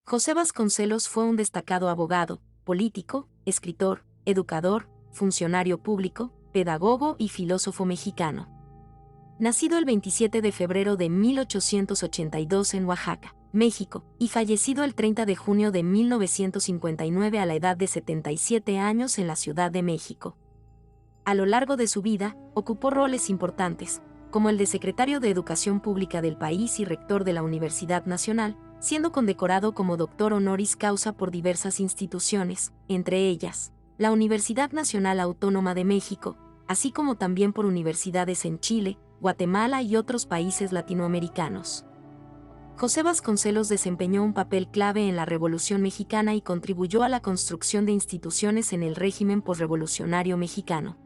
José Vasconcelos fue un destacado abogado, político, escritor, educador, funcionario público, pedagogo y filósofo mexicano. Nacido el 27 de febrero de 1882 en Oaxaca, México, y fallecido el 30 de junio de 1959 a la edad de 77 años en la Ciudad de México. A lo largo de su vida, ocupó roles importantes, como el de secretario de Educación Pública del país y rector de la Universidad Nacional, siendo condecorado como doctor honoris causa por diversas instituciones, entre ellas, la Universidad Nacional Autónoma de México, así como también por universidades en Chile, Guatemala y otros países latinoamericanos. José Vasconcelos desempeñó un papel clave en la Revolución Mexicana y contribuyó a la construcción de instituciones en el régimen posrevolucionario mexicano.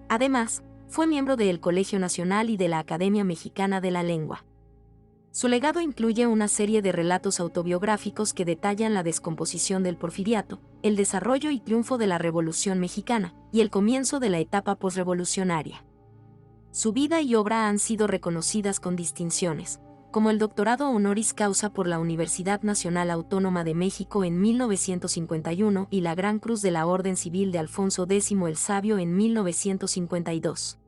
Además, fue miembro del Colegio Nacional y de la Academia Mexicana de la Lengua. Su legado incluye una serie de relatos autobiográficos que detallan la descomposición del porfiriato, el desarrollo y triunfo de la Revolución Mexicana, y el comienzo de la etapa posrevolucionaria. Su vida y obra han sido reconocidas con distinciones, como el doctorado honoris causa por la Universidad Nacional Autónoma de México en 1951 y la Gran Cruz de la Orden Civil de Alfonso X el Sabio en 1952.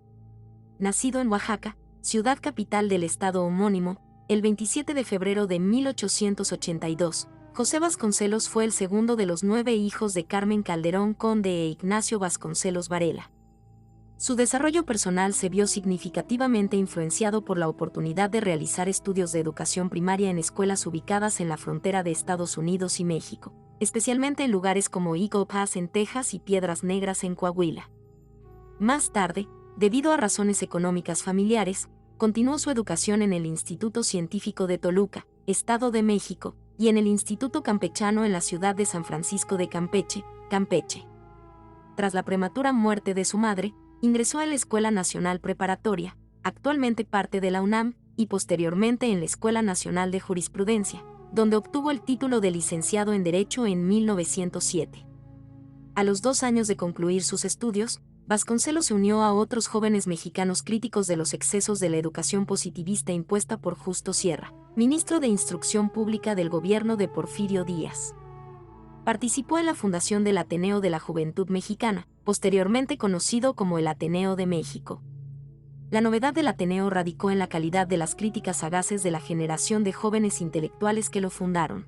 Nacido en Oaxaca, ciudad capital del estado homónimo, el 27 de febrero de 1882, José Vasconcelos fue el segundo de los 9 hijos de Carmen Calderón Conde e Ignacio Vasconcelos Varela. Su desarrollo personal se vio significativamente influenciado por la oportunidad de realizar estudios de educación primaria en escuelas ubicadas en la frontera de Estados Unidos y México, especialmente en lugares como Eagle Pass en Texas y Piedras Negras en Coahuila. Más tarde, debido a razones económicas familiares, continuó su educación en el Instituto Científico de Toluca, Estado de México, y en el Instituto Campechano en la ciudad de San Francisco de Campeche, Campeche. Tras la prematura muerte de su madre, ingresó a la Escuela Nacional Preparatoria, actualmente parte de la UNAM, y posteriormente en la Escuela Nacional de Jurisprudencia, donde obtuvo el título de licenciado en Derecho en 1907. A los 2 años de concluir sus estudios, Vasconcelos se unió a otros jóvenes mexicanos críticos de los excesos de la educación positivista impuesta por Justo Sierra, ministro de Instrucción Pública del gobierno de Porfirio Díaz. Participó en la fundación del Ateneo de la Juventud Mexicana, posteriormente conocido como el Ateneo de México. La novedad del Ateneo radicó en la calidad de las críticas sagaces de la generación de jóvenes intelectuales que lo fundaron.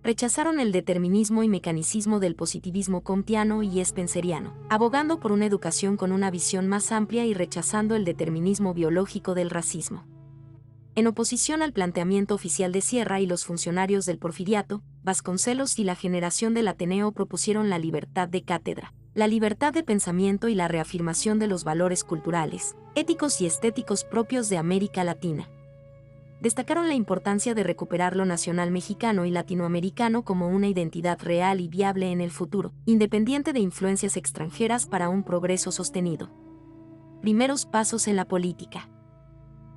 Rechazaron el determinismo y mecanicismo del positivismo comtiano y spenceriano, abogando por una educación con una visión más amplia y rechazando el determinismo biológico del racismo. En oposición al planteamiento oficial de Sierra y los funcionarios del porfiriato, Vasconcelos y la generación del Ateneo propusieron la libertad de cátedra, la libertad de pensamiento y la reafirmación de los valores culturales, éticos y estéticos propios de América Latina. Destacaron la importancia de recuperar lo nacional mexicano y latinoamericano como una identidad real y viable en el futuro, independiente de influencias extranjeras para un progreso sostenido. Primeros pasos en la política.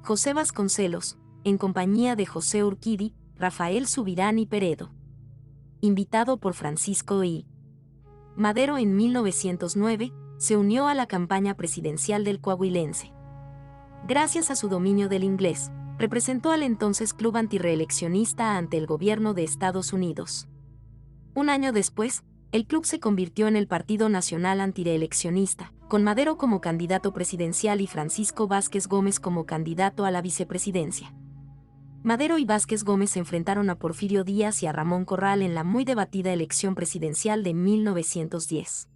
José Vasconcelos, en compañía de José Urquidi, Rafael Subirán y Peredo. Invitado por Francisco I. Madero en 1909, se unió a la campaña presidencial del coahuilense. Gracias a su dominio del inglés, representó al entonces club antirreeleccionista ante el gobierno de Estados Unidos. Un año después, el club se convirtió en el Partido Nacional Antireeleccionista, con Madero como candidato presidencial y Francisco Vázquez Gómez como candidato a la vicepresidencia. Madero y Vázquez Gómez se enfrentaron a Porfirio Díaz y a Ramón Corral en la muy debatida elección presidencial de 1910.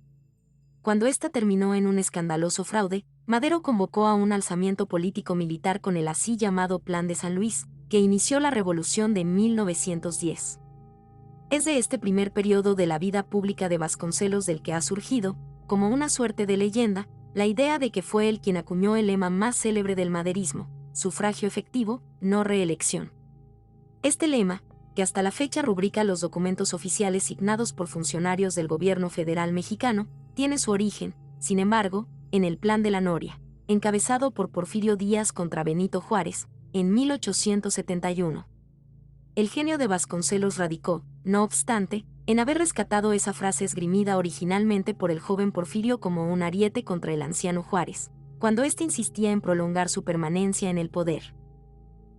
Cuando esta terminó en un escandaloso fraude, Madero convocó a un alzamiento político-militar con el así llamado Plan de San Luis, que inició la Revolución de 1910. Es de este primer periodo de la vida pública de Vasconcelos del que ha surgido, como una suerte de leyenda, la idea de que fue él quien acuñó el lema más célebre del maderismo: sufragio efectivo, no reelección. Este lema, que hasta la fecha rubrica los documentos oficiales signados por funcionarios del gobierno federal mexicano, tiene su origen, sin embargo, en el Plan de la Noria, encabezado por Porfirio Díaz contra Benito Juárez, en 1871. El genio de Vasconcelos radicó, no obstante, en haber rescatado esa frase esgrimida originalmente por el joven Porfirio como un ariete contra el anciano Juárez, cuando éste insistía en prolongar su permanencia en el poder.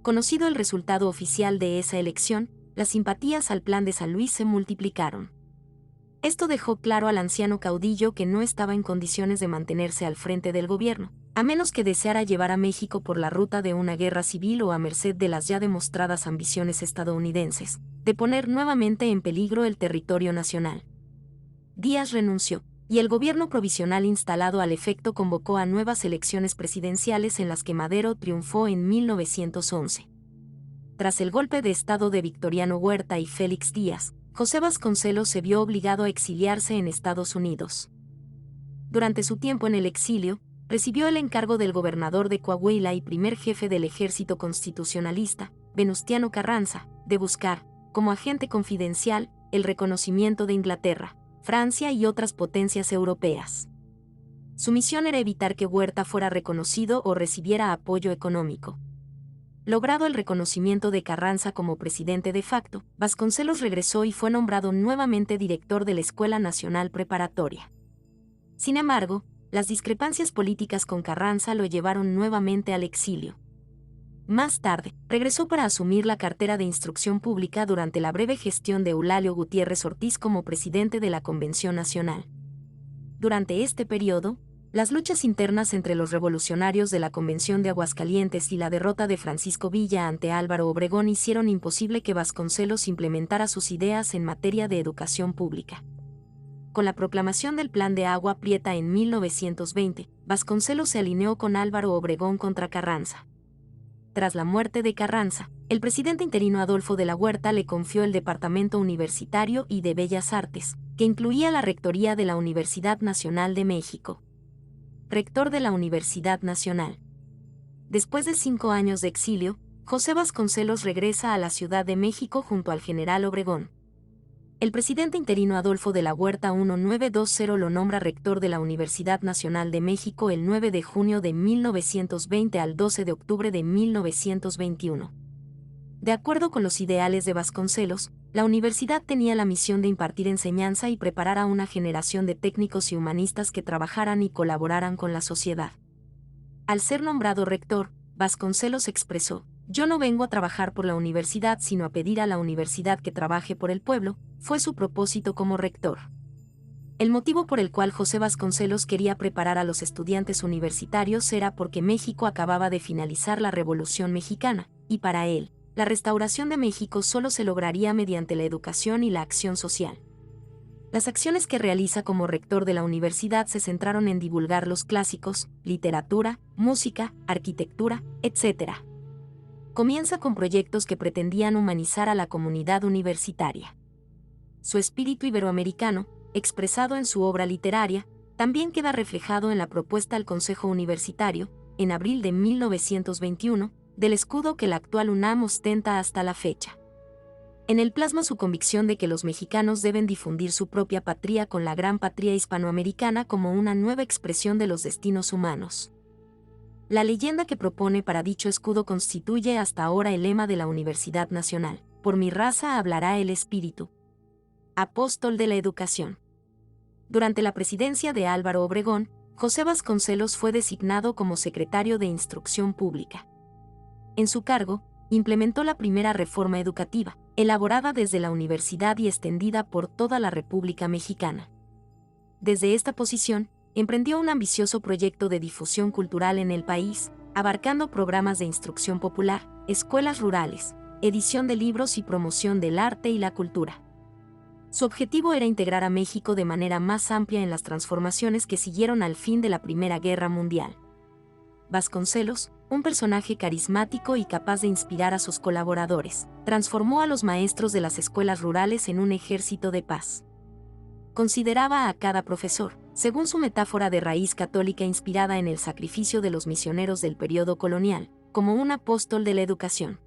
Conocido el resultado oficial de esa elección, las simpatías al Plan de San Luis se multiplicaron. Esto dejó claro al anciano caudillo que no estaba en condiciones de mantenerse al frente del gobierno, a menos que deseara llevar a México por la ruta de una guerra civil o a merced de las ya demostradas ambiciones estadounidenses, de poner nuevamente en peligro el territorio nacional. Díaz renunció, y el gobierno provisional instalado al efecto convocó a nuevas elecciones presidenciales en las que Madero triunfó en 1911. Tras el golpe de Estado de Victoriano Huerta y Félix Díaz, José Vasconcelos se vio obligado a exiliarse en Estados Unidos. Durante su tiempo en el exilio, recibió el encargo del gobernador de Coahuila y primer jefe del ejército constitucionalista, Venustiano Carranza, de buscar, como agente confidencial, el reconocimiento de Inglaterra, Francia y otras potencias europeas. Su misión era evitar que Huerta fuera reconocido o recibiera apoyo económico. Logrado el reconocimiento de Carranza como presidente de facto, Vasconcelos regresó y fue nombrado nuevamente director de la Escuela Nacional Preparatoria. Sin embargo, las discrepancias políticas con Carranza lo llevaron nuevamente al exilio. Más tarde, regresó para asumir la cartera de Instrucción Pública durante la breve gestión de Eulalio Gutiérrez Ortiz como presidente de la Convención Nacional. Durante este periodo, las luchas internas entre los revolucionarios de la Convención de Aguascalientes y la derrota de Francisco Villa ante Álvaro Obregón hicieron imposible que Vasconcelos implementara sus ideas en materia de educación pública. Con la proclamación del Plan de Agua Prieta en 1920, Vasconcelos se alineó con Álvaro Obregón contra Carranza. Tras la muerte de Carranza, el presidente interino Adolfo de la Huerta le confió el Departamento Universitario y de Bellas Artes, que incluía la rectoría de la Universidad Nacional de México. Rector de la Universidad Nacional. Después de 5 años de exilio, José Vasconcelos regresa a la Ciudad de México junto al general Obregón. El presidente interino Adolfo de la Huerta 1920 lo nombra rector de la Universidad Nacional de México el 9 de junio de 1920 al 12 de octubre de 1921. De acuerdo con los ideales de Vasconcelos, la universidad tenía la misión de impartir enseñanza y preparar a una generación de técnicos y humanistas que trabajaran y colaboraran con la sociedad. Al ser nombrado rector, Vasconcelos expresó: "Yo no vengo a trabajar por la universidad sino a pedir a la universidad que trabaje por el pueblo", fue su propósito como rector. El motivo por el cual José Vasconcelos quería preparar a los estudiantes universitarios era porque México acababa de finalizar la Revolución Mexicana, y para él, la restauración de México solo se lograría mediante la educación y la acción social. Las acciones que realiza como rector de la universidad se centraron en divulgar los clásicos, literatura, música, arquitectura, etc. Comienza con proyectos que pretendían humanizar a la comunidad universitaria. Su espíritu iberoamericano, expresado en su obra literaria, también queda reflejado en la propuesta al Consejo Universitario, en abril de 1921, del escudo que la actual UNAM ostenta hasta la fecha. En él plasma su convicción de que los mexicanos deben difundir su propia patria con la gran patria hispanoamericana como una nueva expresión de los destinos humanos. La leyenda que propone para dicho escudo constituye hasta ahora el lema de la Universidad Nacional: "Por mi raza hablará el espíritu". Apóstol de la educación. Durante la presidencia de Álvaro Obregón, José Vasconcelos fue designado como secretario de Instrucción Pública. En su cargo, implementó la primera reforma educativa, elaborada desde la universidad y extendida por toda la República Mexicana. Desde esta posición, emprendió un ambicioso proyecto de difusión cultural en el país, abarcando programas de instrucción popular, escuelas rurales, edición de libros y promoción del arte y la cultura. Su objetivo era integrar a México de manera más amplia en las transformaciones que siguieron al fin de la Primera Guerra Mundial. Vasconcelos, un personaje carismático y capaz de inspirar a sus colaboradores, transformó a los maestros de las escuelas rurales en un ejército de paz. Consideraba a cada profesor, según su metáfora de raíz católica inspirada en el sacrificio de los misioneros del periodo colonial, como un apóstol de la educación.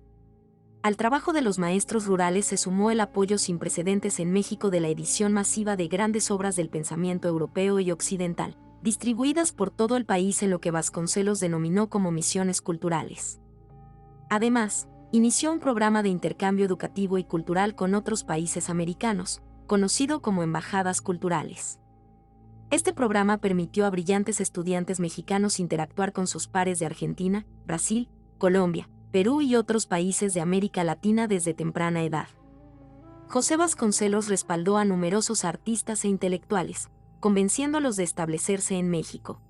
Al trabajo de los maestros rurales se sumó el apoyo sin precedentes en México de la edición masiva de grandes obras del pensamiento europeo y occidental, distribuidas por todo el país en lo que Vasconcelos denominó como misiones culturales. Además, inició un programa de intercambio educativo y cultural con otros países americanos, conocido como Embajadas Culturales. Este programa permitió a brillantes estudiantes mexicanos interactuar con sus pares de Argentina, Brasil, Colombia, Perú y otros países de América Latina desde temprana edad. José Vasconcelos respaldó a numerosos artistas e intelectuales, convenciéndolos de establecerse en México.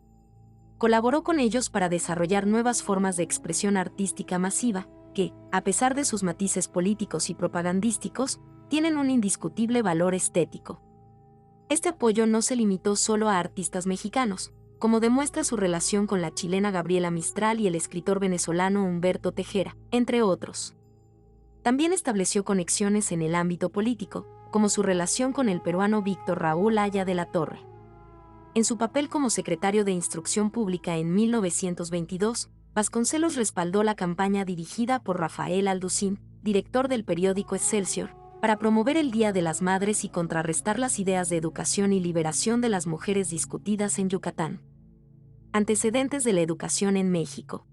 Colaboró con ellos para desarrollar nuevas formas de expresión artística masiva, que, a pesar de sus matices políticos y propagandísticos, tienen un indiscutible valor estético. Este apoyo no se limitó solo a artistas mexicanos, como demuestra su relación con la chilena Gabriela Mistral y el escritor venezolano Humberto Tejera, entre otros. También estableció conexiones en el ámbito político, como su relación con el peruano Víctor Raúl Haya de la Torre. En su papel como secretario de Instrucción Pública en 1922, Vasconcelos respaldó la campaña dirigida por Rafael Alducín, director del periódico Excelsior, para promover el Día de las Madres y contrarrestar las ideas de educación y liberación de las mujeres discutidas en Yucatán. Antecedentes de la educación en México.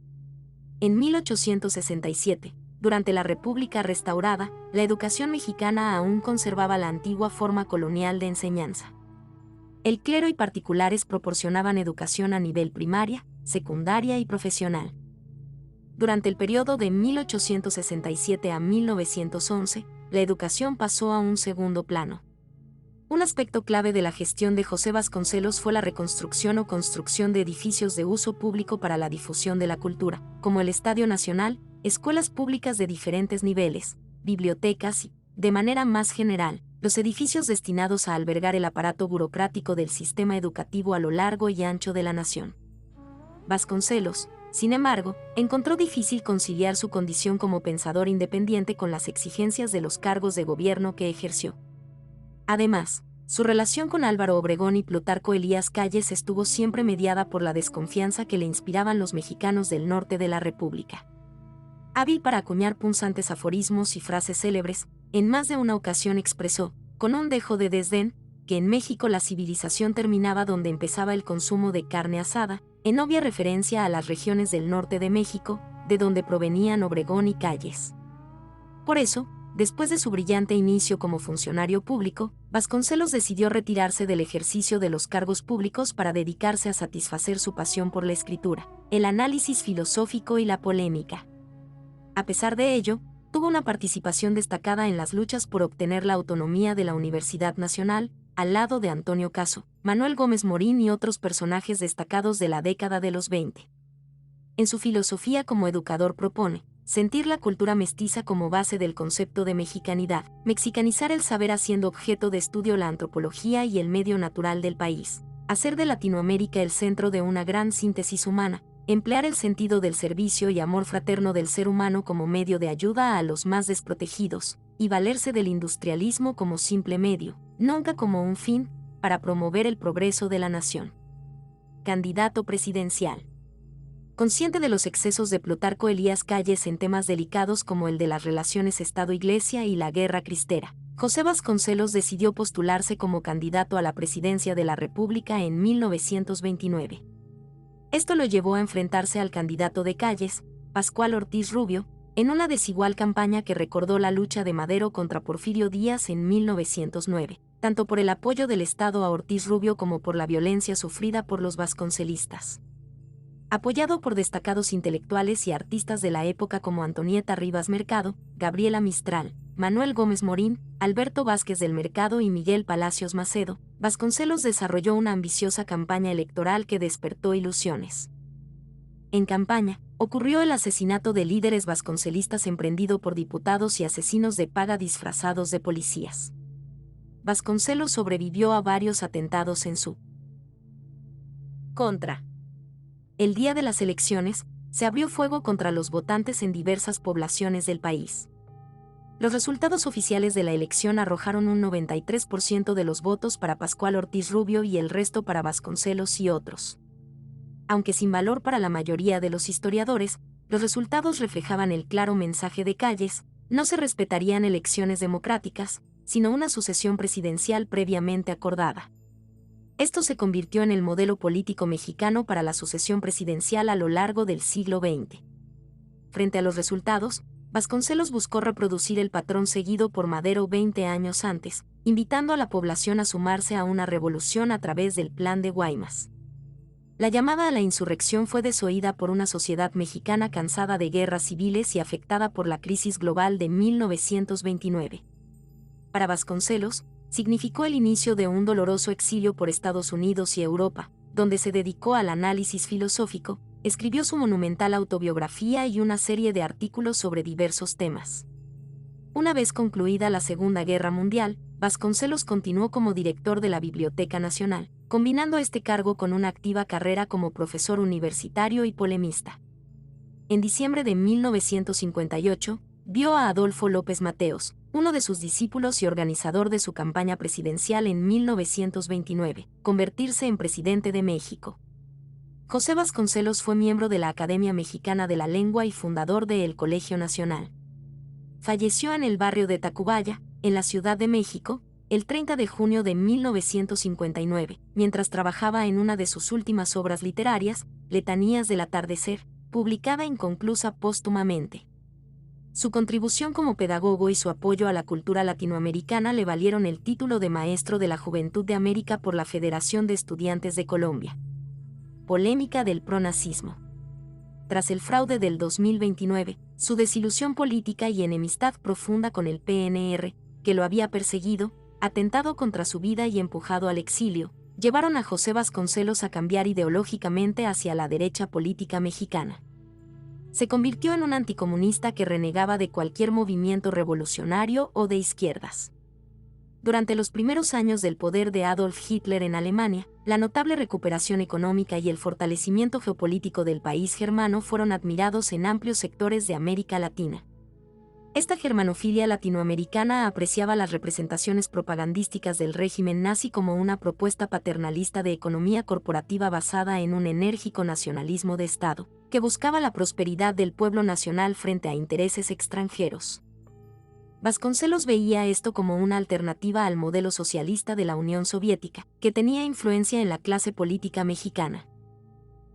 En 1867, durante la República restaurada, la educación mexicana aún conservaba la antigua forma colonial de enseñanza. El clero y particulares proporcionaban educación a nivel primaria, secundaria y profesional. Durante el periodo de 1867 a 1911, la educación pasó a un segundo plano. Un aspecto clave de la gestión de José Vasconcelos fue la reconstrucción o construcción de edificios de uso público para la difusión de la cultura, como el Estadio Nacional, escuelas públicas de diferentes niveles, bibliotecas y, de manera más general, los edificios destinados a albergar el aparato burocrático del sistema educativo a lo largo y ancho de la nación. Vasconcelos, sin embargo, encontró difícil conciliar su condición como pensador independiente con las exigencias de los cargos de gobierno que ejerció. Además, su relación con Álvaro Obregón y Plutarco Elías Calles estuvo siempre mediada por la desconfianza que le inspiraban los mexicanos del norte de la República. Hábil para acuñar punzantes aforismos y frases célebres, en más de una ocasión expresó, con un dejo de desdén, que en México la civilización terminaba donde empezaba el consumo de carne asada, en obvia referencia a las regiones del norte de México, de donde provenían Obregón y Calles. Por eso, después de su brillante inicio como funcionario público, Vasconcelos decidió retirarse del ejercicio de los cargos públicos para dedicarse a satisfacer su pasión por la escritura, el análisis filosófico y la polémica. A pesar de ello, tuvo una participación destacada en las luchas por obtener la autonomía de la Universidad Nacional, al lado de Antonio Caso, Manuel Gómez Morín y otros personajes destacados de la década de los 20. En su filosofía como educador propone sentir la cultura mestiza como base del concepto de mexicanidad, mexicanizar el saber haciendo objeto de estudio la antropología y el medio natural del país, hacer de Latinoamérica el centro de una gran síntesis humana, emplear el sentido del servicio y amor fraterno del ser humano como medio de ayuda a los más desprotegidos, y valerse del industrialismo como simple medio, nunca como un fin, para promover el progreso de la nación. Candidato presidencial. Consciente de los excesos de Plutarco Elías Calles en temas delicados como el de las relaciones Estado-Iglesia y la guerra cristera, José Vasconcelos decidió postularse como candidato a la presidencia de la República en 1929. Esto lo llevó a enfrentarse al candidato de Calles, Pascual Ortiz Rubio, en una desigual campaña que recordó la lucha de Madero contra Porfirio Díaz en 1909, tanto por el apoyo del Estado a Ortiz Rubio como por la violencia sufrida por los vasconcelistas. Apoyado por destacados intelectuales y artistas de la época como Antonieta Rivas Mercado, Gabriela Mistral, Manuel Gómez Morín, Alberto Vázquez del Mercado y Miguel Palacios Macedo, Vasconcelos desarrolló una ambiciosa campaña electoral que despertó ilusiones. En campaña, ocurrió el asesinato de líderes vasconcelistas emprendido por diputados y asesinos de paga disfrazados de policías. Vasconcelos sobrevivió a varios atentados en su contra. El día de las elecciones, se abrió fuego contra los votantes en diversas poblaciones del país. Los resultados oficiales de la elección arrojaron un 93% de los votos para Pascual Ortiz Rubio y el resto para Vasconcelos y otros. Aunque sin valor para la mayoría de los historiadores, los resultados reflejaban el claro mensaje de Calles: no se respetarían elecciones democráticas, sino una sucesión presidencial previamente acordada. Esto se convirtió en el modelo político mexicano para la sucesión presidencial a lo largo del siglo XX. Frente a los resultados, Vasconcelos buscó reproducir el patrón seguido por Madero 20 años antes, invitando a la población a sumarse a una revolución a través del Plan de Guaymas. La llamada a la insurrección fue desoída por una sociedad mexicana cansada de guerras civiles y afectada por la crisis global de 1929. para Vasconcelos, significó el inicio de un doloroso exilio por Estados Unidos y Europa, donde se dedicó al análisis filosófico, escribió su monumental autobiografía y una serie de artículos sobre diversos temas. Una vez concluida la Segunda Guerra Mundial, Vasconcelos continuó como director de la Biblioteca Nacional, combinando este cargo con una activa carrera como profesor universitario y polemista. En diciembre de 1958, vio a Adolfo López Mateos, uno de sus discípulos y organizador de su campaña presidencial en 1929, convertirse en presidente de México. José Vasconcelos fue miembro de la Academia Mexicana de la Lengua y fundador de El Colegio Nacional. Falleció en el barrio de Tacubaya, en la Ciudad de México, el 30 de junio de 1959, mientras trabajaba en una de sus últimas obras literarias, Letanías del Atardecer, publicada inconclusa póstumamente. Su contribución como pedagogo y su apoyo a la cultura latinoamericana le valieron el título de Maestro de la Juventud de América por la Federación de Estudiantes de Colombia. Polémica del pronazismo. Tras el fraude del 2029, su desilusión política y enemistad profunda con el PNR, que lo había perseguido, atentado contra su vida y empujado al exilio, llevaron a José Vasconcelos a cambiar ideológicamente hacia la derecha política mexicana. Se convirtió en un anticomunista que renegaba de cualquier movimiento revolucionario o de izquierdas. Durante los primeros años del poder de Adolf Hitler en Alemania, la notable recuperación económica y el fortalecimiento geopolítico del país germano fueron admirados en amplios sectores de América Latina. Esta germanofilia latinoamericana apreciaba las representaciones propagandísticas del régimen nazi como una propuesta paternalista de economía corporativa basada en un enérgico nacionalismo de Estado, que buscaba la prosperidad del pueblo nacional frente a intereses extranjeros. Vasconcelos veía esto como una alternativa al modelo socialista de la Unión Soviética, que tenía influencia en la clase política mexicana.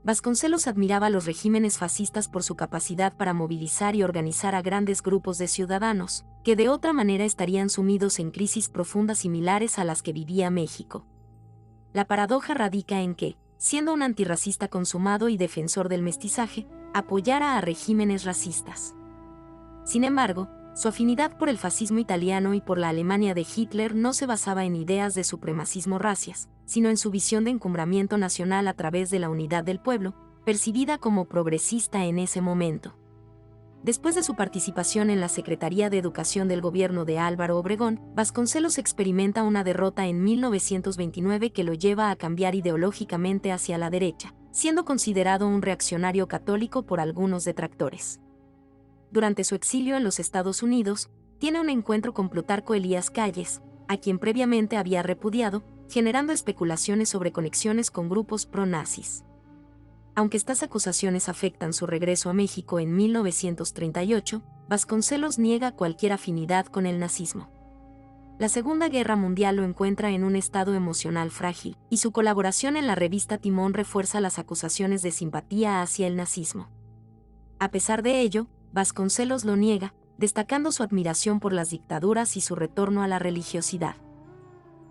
Vasconcelos admiraba a los regímenes fascistas por su capacidad para movilizar y organizar a grandes grupos de ciudadanos, que de otra manera estarían sumidos en crisis profundas similares a las que vivía México. La paradoja radica en que, siendo un antirracista consumado y defensor del mestizaje, apoyara a regímenes racistas. Sin embargo, su afinidad por el fascismo italiano y por la Alemania de Hitler no se basaba en ideas de supremacismo racias, sino en su visión de encumbramiento nacional a través de la unidad del pueblo, percibida como progresista en ese momento. Después de su participación en la Secretaría de Educación del gobierno de Álvaro Obregón, Vasconcelos experimenta una derrota en 1929 que lo lleva a cambiar ideológicamente hacia la derecha, siendo considerado un reaccionario católico por algunos detractores. Durante su exilio en los Estados Unidos, tiene un encuentro con Plutarco Elías Calles, a quien previamente había repudiado, generando especulaciones sobre conexiones con grupos pro-nazis. Aunque estas acusaciones afectan su regreso a México en 1938, Vasconcelos niega cualquier afinidad con el nazismo. La Segunda Guerra Mundial lo encuentra en un estado emocional frágil, y su colaboración en la revista Timón refuerza las acusaciones de simpatía hacia el nazismo. A pesar de ello, Vasconcelos lo niega, destacando su admiración por las dictaduras y su retorno a la religiosidad.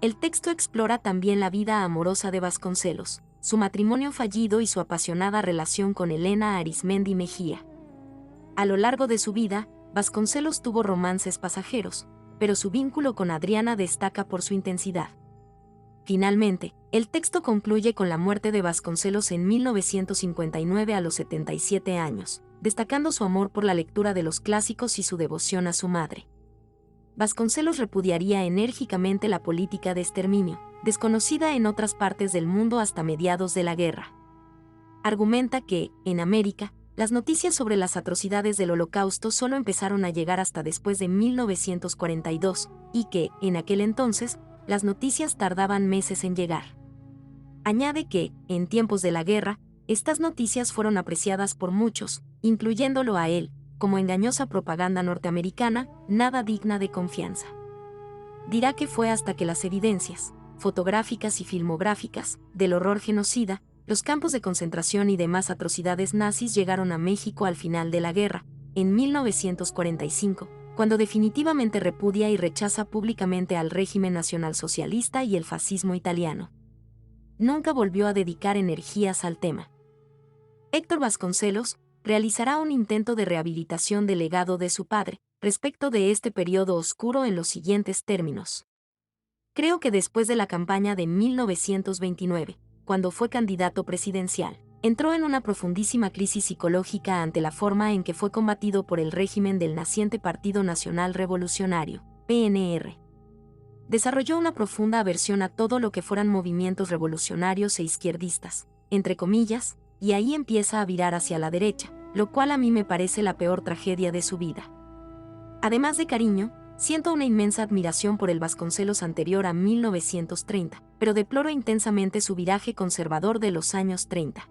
El texto explora también la vida amorosa de Vasconcelos, su matrimonio fallido y su apasionada relación con Elena Arizmendi Mejía. A lo largo de su vida, Vasconcelos tuvo romances pasajeros, pero su vínculo con Adriana destaca por su intensidad. Finalmente, el texto concluye con la muerte de Vasconcelos en 1959 a los 77 años, destacando su amor por la lectura de los clásicos y su devoción a su madre. Vasconcelos repudiaría enérgicamente la política de exterminio, desconocida en otras partes del mundo hasta mediados de la guerra. Argumenta que, en América, las noticias sobre las atrocidades del Holocausto solo empezaron a llegar hasta después de 1942, y que, en aquel entonces, las noticias tardaban meses en llegar. Añade que, en tiempos de la guerra, estas noticias fueron apreciadas por muchos, incluyéndolo a él, como engañosa propaganda norteamericana, nada digna de confianza. Dirá que fue hasta que las evidencias, fotográficas y filmográficas, del horror genocida, los campos de concentración y demás atrocidades nazis llegaron a México al final de la guerra, en 1945, cuando definitivamente repudia y rechaza públicamente al régimen nacionalsocialista y el fascismo italiano. Nunca volvió a dedicar energías al tema. Héctor Vasconcelos realizará un intento de rehabilitación del legado de su padre, respecto de este periodo oscuro en los siguientes términos. Creo que después de la campaña de 1929, cuando fue candidato presidencial, entró en una profundísima crisis psicológica ante la forma en que fue combatido por el régimen del naciente Partido Nacional Revolucionario, PNR. Desarrolló una profunda aversión a todo lo que fueran movimientos revolucionarios e izquierdistas, entre comillas, y ahí empieza a virar hacia la derecha, lo cual a mí me parece la peor tragedia de su vida. Además de cariño, siento una inmensa admiración por el Vasconcelos anterior a 1930, pero deploro intensamente su viraje conservador de los años 30.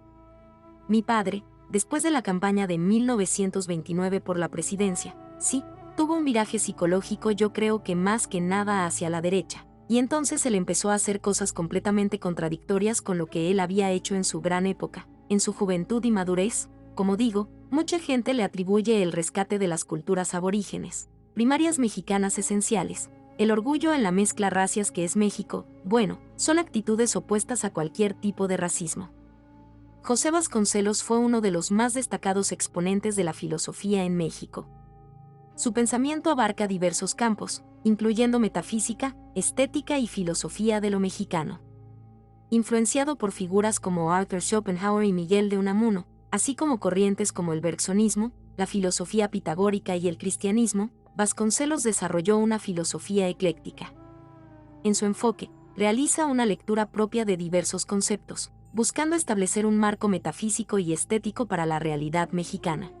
Mi padre, después de la campaña de 1929 por la presidencia, sí, tuvo un viraje psicológico, yo creo que más que nada hacia la derecha, y entonces él empezó a hacer cosas completamente contradictorias con lo que él había hecho en su gran época, en su juventud y madurez. Como digo, mucha gente le atribuye el rescate de las culturas aborígenes, primarias mexicanas esenciales, el orgullo en la mezcla racias que es México. Bueno, son actitudes opuestas a cualquier tipo de racismo. José Vasconcelos fue uno de los más destacados exponentes de la filosofía en México. Su pensamiento abarca diversos campos, incluyendo metafísica, estética y filosofía de lo mexicano. Influenciado por figuras como Arthur Schopenhauer y Miguel de Unamuno, así como corrientes como el bergsonismo, la filosofía pitagórica y el cristianismo, Vasconcelos desarrolló una filosofía ecléctica. En su enfoque, realiza una lectura propia de diversos conceptos, buscando establecer un marco metafísico y estético para la realidad mexicana.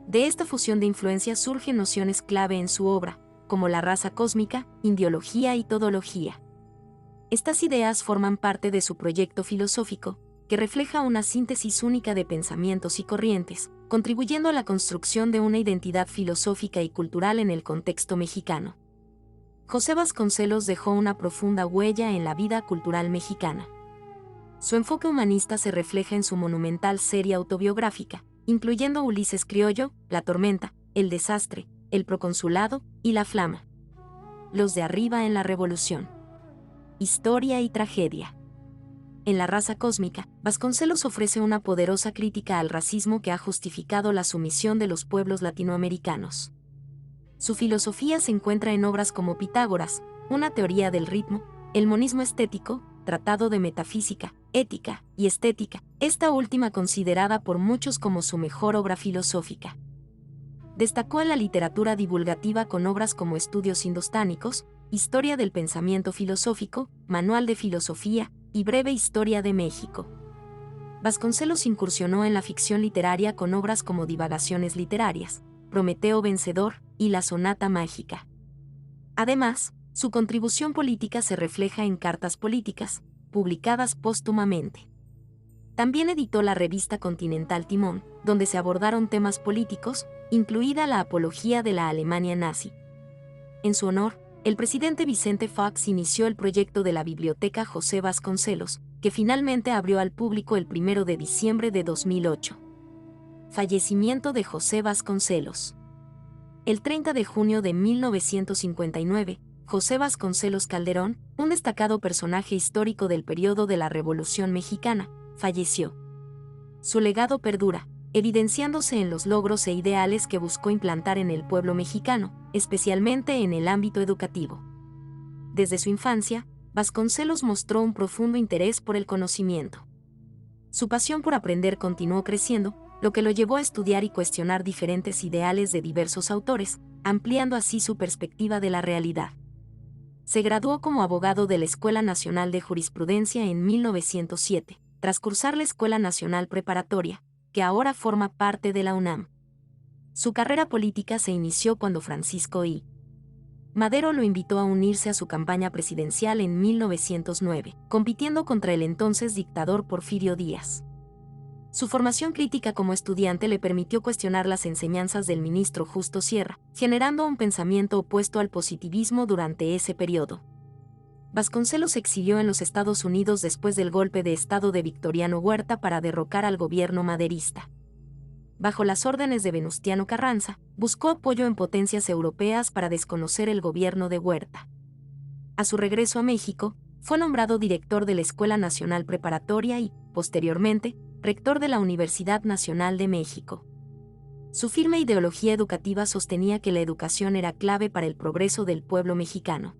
De esta fusión de influencias surgen nociones clave en su obra, como la raza cósmica, indiología y todología. Estas ideas forman parte de su proyecto filosófico, que refleja una síntesis única de pensamientos y corrientes, contribuyendo a la construcción de una identidad filosófica y cultural en el contexto mexicano. José Vasconcelos dejó una profunda huella en la vida cultural mexicana. Su enfoque humanista se refleja en su monumental serie autobiográfica, incluyendo Ulises Criollo, La Tormenta, El Desastre, El Proconsulado y La Flama. Los de arriba en la Revolución. Historia y tragedia. En La raza cósmica, Vasconcelos ofrece una poderosa crítica al racismo que ha justificado la sumisión de los pueblos latinoamericanos. Su filosofía se encuentra en obras como Pitágoras, Una teoría del ritmo, El monismo estético, Tratado de metafísica, ética y estética, esta última considerada por muchos como su mejor obra filosófica. Destacó en la literatura divulgativa con obras como Estudios indostánicos, Historia del pensamiento filosófico, Manual de filosofía y Breve historia de México. Vasconcelos incursionó en la ficción literaria con obras como Divagaciones literarias, Prometeo vencedor y La sonata mágica. Además, su contribución política se refleja en Cartas políticas, publicadas póstumamente. También editó la revista Continental Timón, donde se abordaron temas políticos, incluida la apología de la Alemania nazi. En su honor, el presidente Vicente Fox inició el proyecto de la Biblioteca José Vasconcelos, que finalmente abrió al público el 1 de diciembre de 2008. Fallecimiento de José Vasconcelos. El 30 de junio de 1959, José Vasconcelos Calderón, un destacado personaje histórico del periodo de la Revolución Mexicana, falleció. Su legado perdura, evidenciándose en los logros e ideales que buscó implantar en el pueblo mexicano, especialmente en el ámbito educativo. Desde su infancia, Vasconcelos mostró un profundo interés por el conocimiento. Su pasión por aprender continuó creciendo, lo que lo llevó a estudiar y cuestionar diferentes ideales de diversos autores, ampliando así su perspectiva de la realidad. Se graduó como abogado de la Escuela Nacional de Jurisprudencia en 1907, tras cursar la Escuela Nacional Preparatoria, que ahora forma parte de la UNAM. Su carrera política se inició cuando Francisco I. Madero lo invitó a unirse a su campaña presidencial en 1909, compitiendo contra el entonces dictador Porfirio Díaz. Su formación crítica como estudiante le permitió cuestionar las enseñanzas del ministro Justo Sierra, generando un pensamiento opuesto al positivismo durante ese periodo. Vasconcelos se exilió en los Estados Unidos después del golpe de Estado de Victoriano Huerta para derrocar al gobierno maderista. Bajo las órdenes de Venustiano Carranza, buscó apoyo en potencias europeas para desconocer el gobierno de Huerta. A su regreso a México, fue nombrado director de la Escuela Nacional Preparatoria y, posteriormente, rector de la Universidad Nacional de México. Su firme ideología educativa sostenía que la educación era clave para el progreso del pueblo mexicano.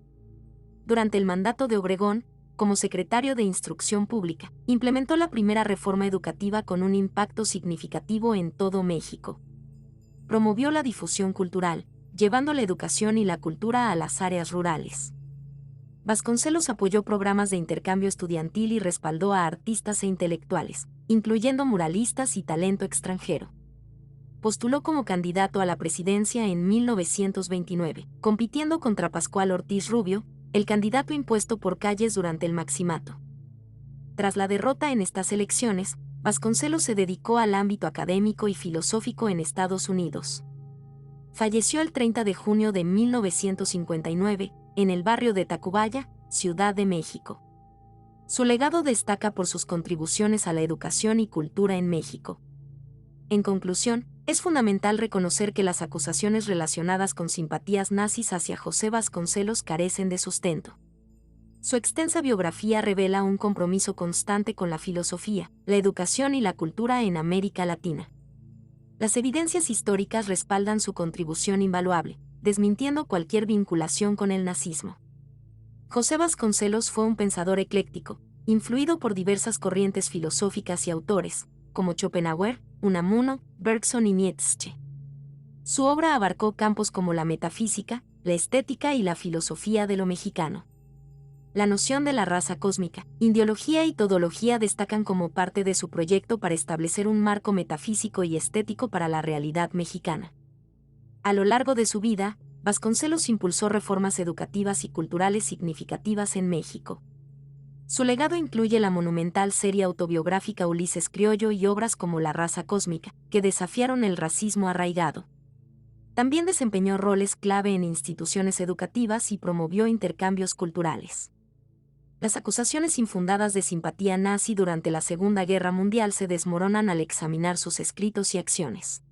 Durante el mandato de Obregón, como secretario de Instrucción Pública, implementó la primera reforma educativa con un impacto significativo en todo México. Promovió la difusión cultural, llevando la educación y la cultura a las áreas rurales. Vasconcelos apoyó programas de intercambio estudiantil y respaldó a artistas e intelectuales, incluyendo muralistas y talento extranjero. Postuló como candidato a la presidencia en 1929, compitiendo contra Pascual Ortiz Rubio, el candidato impuesto por Calles durante el Maximato. Tras la derrota en estas elecciones, Vasconcelos se dedicó al ámbito académico y filosófico en Estados Unidos. Falleció el 30 de junio de 1959, en el barrio de Tacubaya, Ciudad de México. Su legado destaca por sus contribuciones a la educación y cultura en México. En conclusión, es fundamental reconocer que las acusaciones relacionadas con simpatías nazis hacia José Vasconcelos carecen de sustento. Su extensa biografía revela un compromiso constante con la filosofía, la educación y la cultura en América Latina. Las evidencias históricas respaldan su contribución invaluable, desmintiendo cualquier vinculación con el nazismo. José Vasconcelos fue un pensador ecléctico, influido por diversas corrientes filosóficas y autores, como Schopenhauer, Unamuno, Bergson y Nietzsche. Su obra abarcó campos como la metafísica, la estética y la filosofía de lo mexicano. La noción de la raza cósmica, ideología y todología destacan como parte de su proyecto para establecer un marco metafísico y estético para la realidad mexicana. A lo largo de su vida, Vasconcelos impulsó reformas educativas y culturales significativas en México. Su legado incluye la monumental serie autobiográfica Ulises Criollo y obras como La raza cósmica, que desafiaron el racismo arraigado. También desempeñó roles clave en instituciones educativas y promovió intercambios culturales. Las acusaciones infundadas de simpatía nazi durante la Segunda Guerra Mundial se desmoronan al examinar sus escritos y acciones.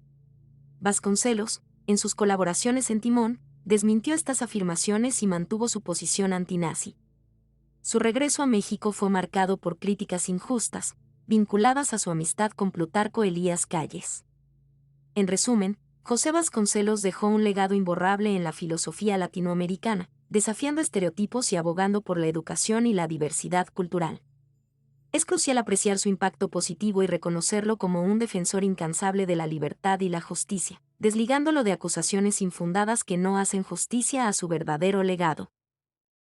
Vasconcelos, en sus colaboraciones en Timón, desmintió estas afirmaciones y mantuvo su posición antinazi. Su regreso a México fue marcado por críticas injustas, vinculadas a su amistad con Plutarco Elías Calles. En resumen, José Vasconcelos dejó un legado imborrable en la filosofía latinoamericana, desafiando estereotipos y abogando por la educación y la diversidad cultural. Es crucial apreciar su impacto positivo y reconocerlo como un defensor incansable de la libertad y la justicia, desligándolo de acusaciones infundadas que no hacen justicia a su verdadero legado.